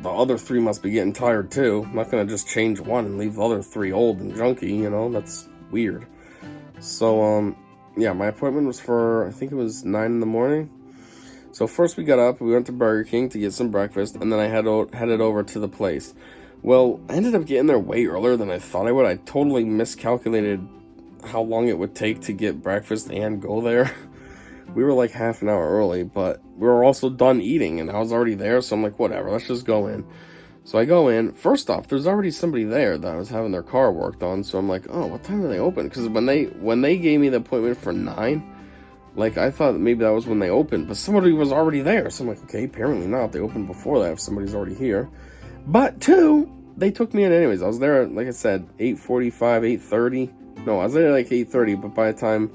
the other 3 must be getting tired too. I'm not going to just change one and leave the other 3 old and junky, that's weird. So, yeah, my appointment was for, I think it was 9 in the morning. So first we got up, we went to Burger King to get some breakfast, and then I headed over to the place. Well, I ended up getting there way earlier than I thought I would. I totally miscalculated how long it would take to get breakfast and go there. We were like half an hour early, but we were also done eating, and I was already there, so I'm like, whatever, let's just go in. So I go in. First off, there's already somebody there that was having their car worked on, so I'm like, oh, what time do they open? Because when they gave me the appointment for 9, Like, I thought maybe that was when they opened, but somebody was already there. So I'm like, okay, apparently not. They opened before that if somebody's already here. But, two, they took me in anyways. I was there, like I said, 8:45, 8:30. No, I was there like 8:30, but by the time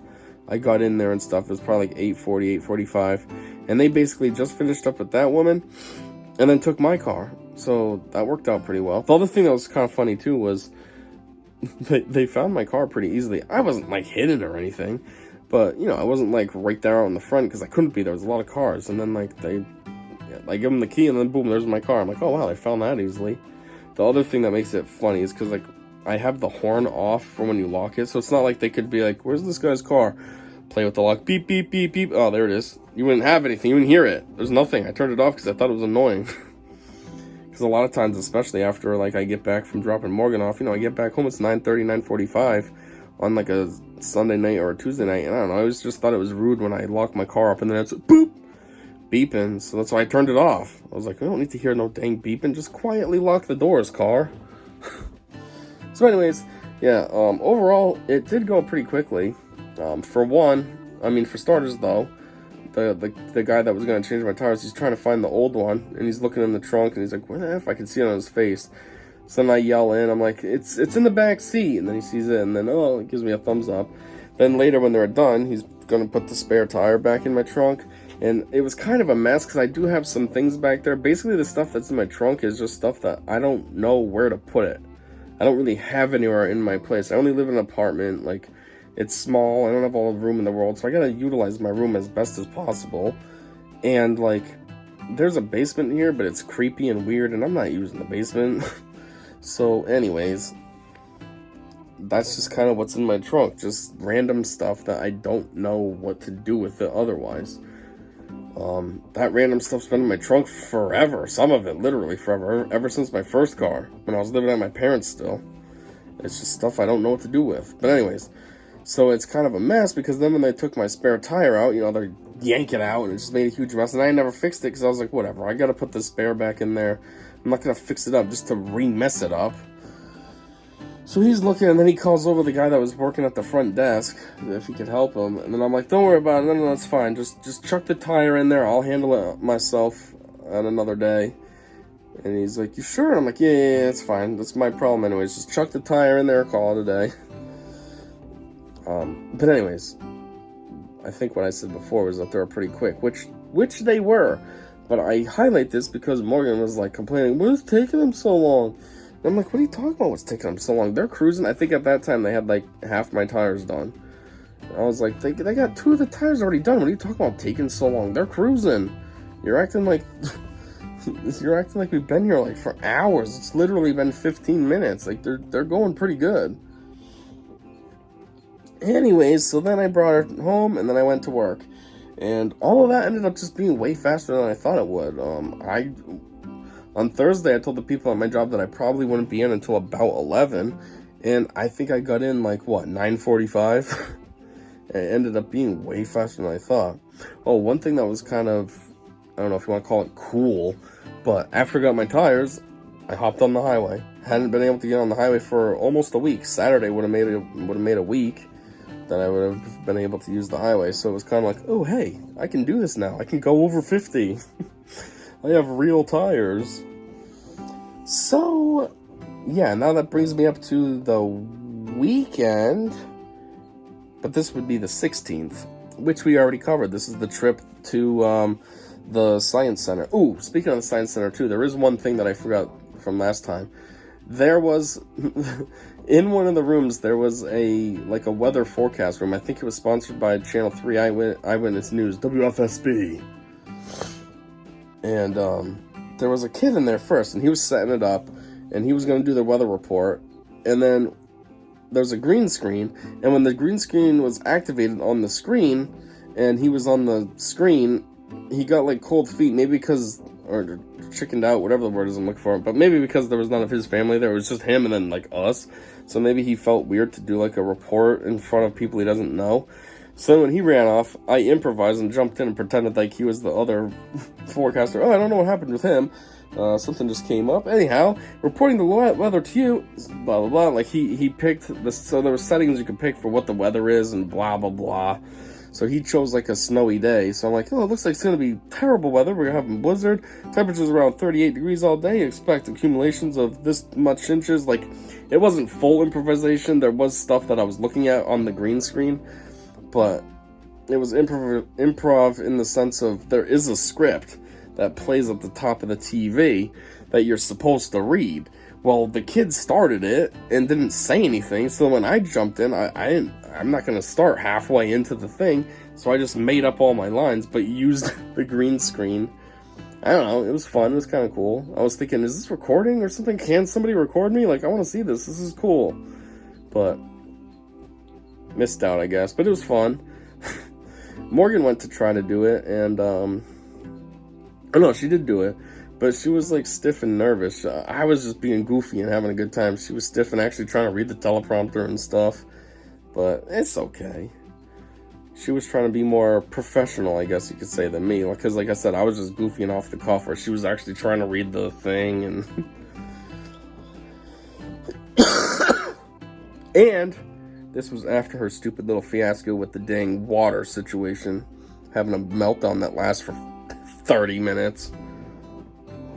I got in there and stuff, it was probably like 8:40, 8:45. And they basically just finished up with that woman and then took my car. So that worked out pretty well. The other thing that was kind of funny, too, was they found my car pretty easily. I wasn't, like, hidden or anything. But, you know, I wasn't, like, right there out in the front because I couldn't be. There was a lot of cars. And then, like, I give them the key and then, boom, there's my car. I'm like, oh, wow, I found that easily. The other thing that makes it funny is because, like, I have the horn off for when you lock it. So it's not like they could be like, where's this guy's car? Play with the lock. Beep, beep, beep, beep. Oh, there it is. You wouldn't have anything. You wouldn't hear it. There's nothing. I turned it off because I thought it was annoying. Because a lot of times, especially after, like, I get back from dropping Morgan off, you know, I get back home, it's 9:30, 9:45 on, like, a Sunday night or a Tuesday night. And I don't know. I always just thought it was rude when I locked my car up and then it's boop, beeping. So that's why I turned it off. I was like, I don't need to hear no dang beeping. Just quietly lock the doors, car. So anyways, yeah, overall, it did go pretty quickly. For one, I mean, for starters, though, the guy that was going to change my tires, he's trying to find the old one, and he's looking in the trunk, and he's like, where the F? I can see it on his face. So then I yell in, I'm like, it's in the back seat, and then he sees it, and then, oh, he gives me a thumbs up. Then later, when they're done, he's going to put the spare tire back in my trunk, and it was kind of a mess, because I do have some things back there. Basically, the stuff that's in my trunk is just stuff that I don't know where to put it. I don't really have anywhere in my place. I only live in an apartment, like, it's small, I don't have all the room in the world, so I gotta utilize my room as best as possible. And, like, there's a basement here, but it's creepy and weird, and I'm not using the basement. So, anyways, that's just kind of what's in my trunk, just random stuff that I don't know what to do with it otherwise. That random stuff's been in my trunk forever, some of it literally forever, ever since my first car, when I was living at my parents' still. It's just stuff I don't know what to do with. But anyways, so it's kind of a mess, because then when they took my spare tire out, you know, they yank it out, and it just made a huge mess, and I never fixed it, because I was like, whatever, I gotta put the spare back in there. I'm not gonna fix it up just to re-mess it up. So he's looking, and then he calls over the guy that was working at the front desk, if he could help him, and then I'm like, don't worry about it, no, that's fine, just chuck the tire in there, I'll handle it myself on another day. And he's like, you sure? And I'm like, yeah, it's fine, that's my problem anyways, just chuck the tire in there, call it a day. But anyways, I think what I said before was that they were pretty quick, which they were, but I highlight this because Morgan was like complaining, what's taking them so long? And I'm like, what are you talking about, what's taking them so long? They're cruising. I think at that time they had like half my tires done. I was like, they got 2 of the tires already done, what are you talking about taking so long? They're cruising. You're acting like we've been here like for hours. It's literally been 15 minutes. Like they're going pretty good. Anyways, so then I brought her home, and then I went to work. And all of that ended up just being way faster than I thought it would. On Thursday, I told the people at my job that I probably wouldn't be in until about 11. And I think I got in, like, 9:45? It ended up being way faster than I thought. Oh, one thing that was kind of, I don't know if you want to call it cool, but after I got my tires, I hopped on the highway. Hadn't been able to get on the highway for almost a week. Saturday would have made a week that I would have been able to use the highway. So it was kind of like, oh, hey, I can do this now. I can go over 50. I have real tires. So, yeah, now that brings me up to the weekend. But this would be the 16th, which we already covered. This is the trip to the Science Center. Ooh, speaking of the Science Center, too, there is one thing that I forgot from last time. There was, in one of the rooms, there was a weather forecast room. I think it was sponsored by Channel 3 Eyewitness News, WFSB. And there was a kid in there first, and he was setting it up, and he was going to do the weather report. And then there's a green screen, and when the green screen was activated on the screen, and he was on the screen, he got, like, cold feet, maybe because, or chickened out, whatever the word is I'm looking for, but maybe because there was none of his family there, it was just him and then, like, us, so maybe he felt weird to do, like, a report in front of people he doesn't know. So when he ran off, I improvised and jumped in and pretended like he was the other forecaster. Oh, I don't know what happened with him. Something just came up. Anyhow, reporting the weather to you, blah, blah, blah. Like, he picked this, so there were settings you could pick for what the weather is and blah, blah, blah. So he chose like a snowy day. So I'm like, oh, it looks like it's going to be terrible weather. We're having a blizzard. Temperatures around 38 degrees all day. Expect accumulations of this much inches. Like, it wasn't full improvisation. There was stuff that I was looking at on the green screen. But it was improv in the sense of there is a script that plays at the top of the TV that you're supposed to read. Well, the kids started it and didn't say anything, so when I jumped in, I'm not going to start halfway into the thing, so I just made up all my lines, but used the green screen. I don't know, it was fun, it was kind of cool. I was thinking, is this recording or something? Can somebody record me? Like, I want to see this is cool. But, missed out, I guess, but it was fun. Morgan went to try to do it, and, oh no, she did do it. But she was, like, stiff and nervous. I was just being goofy and having a good time. She was stiff and actually trying to read the teleprompter and stuff. But it's okay. She was trying to be more professional, I guess you could say, than me. Because, like I said, I was just goofy and off the cuff, where she was actually trying to read the thing. And this was after her stupid little fiasco with the dang water situation. Having a meltdown that lasts for 30 minutes.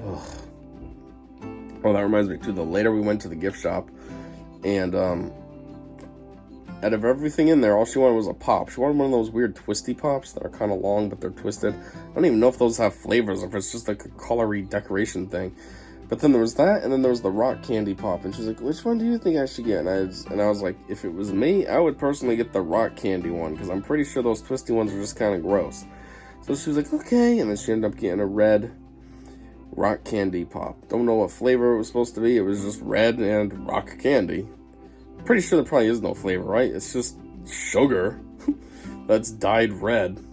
Ugh. Oh, that reminds me too, the later we went to the gift shop, and out of everything in there, all she wanted was a pop. She wanted one of those weird twisty pops that are kind of long, but they're twisted. I don't even know if those have flavors, or if it's just like a colory decoration thing. But then there was that, and then there was the rock candy pop, and she's like, which one do you think I should get? And I was like, if it was me, I would personally get the rock candy one, because I'm pretty sure those twisty ones are just kind of gross. So she was like, okay, and then she ended up getting a red rock candy pop. Don't know what flavor it was supposed to be. It was just red and rock candy. Pretty sure there probably is no flavor, right? It's just sugar that's dyed red.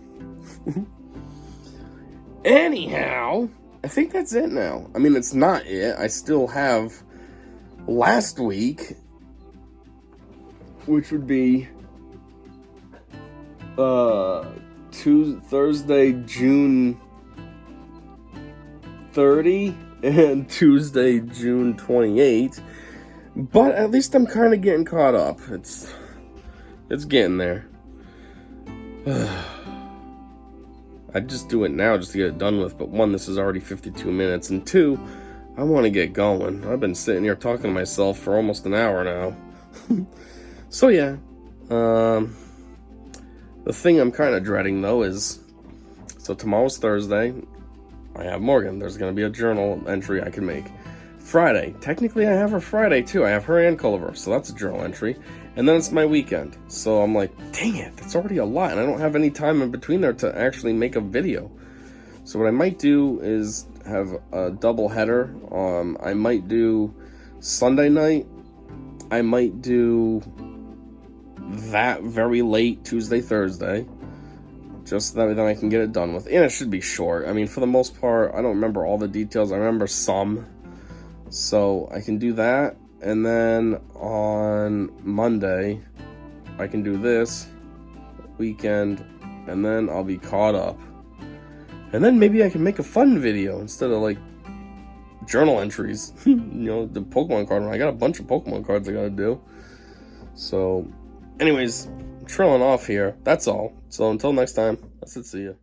Anyhow, I think that's it now. I mean, it's not it. I still have last week, which would be Thursday, June 30 and Tuesday, June 28. But at least I'm kind of getting caught up. It's getting there. I'd just do it now just to get it done with. But one, this is already 52 minutes. And two, I want to get going. I've been sitting here talking to myself for almost an hour now. So yeah. The thing I'm kind of dreading though is, so tomorrow's Thursday. I have Morgan. There's going to be a journal entry I can make. Friday. Technically, I have her Friday, too. I have her and Culliver, so that's a journal entry. And then it's my weekend. So I'm like, dang it, that's already a lot. And I don't have any time in between there to actually make a video. So what I might do is have a double header. I might do Sunday night. I might do that very late Tuesday, Thursday. Just that then I can get it done with. And it should be short. I mean, for the most part, I don't remember all the details. I remember some. So I can do that. And then on Monday, I can do this weekend. And then I'll be caught up. And then maybe I can make a fun video instead of like journal entries. You know, the Pokemon card one. I got a bunch of Pokemon cards I gotta do. So, anyways, I'm trailing off here. That's all. So until next time, that's it. See ya.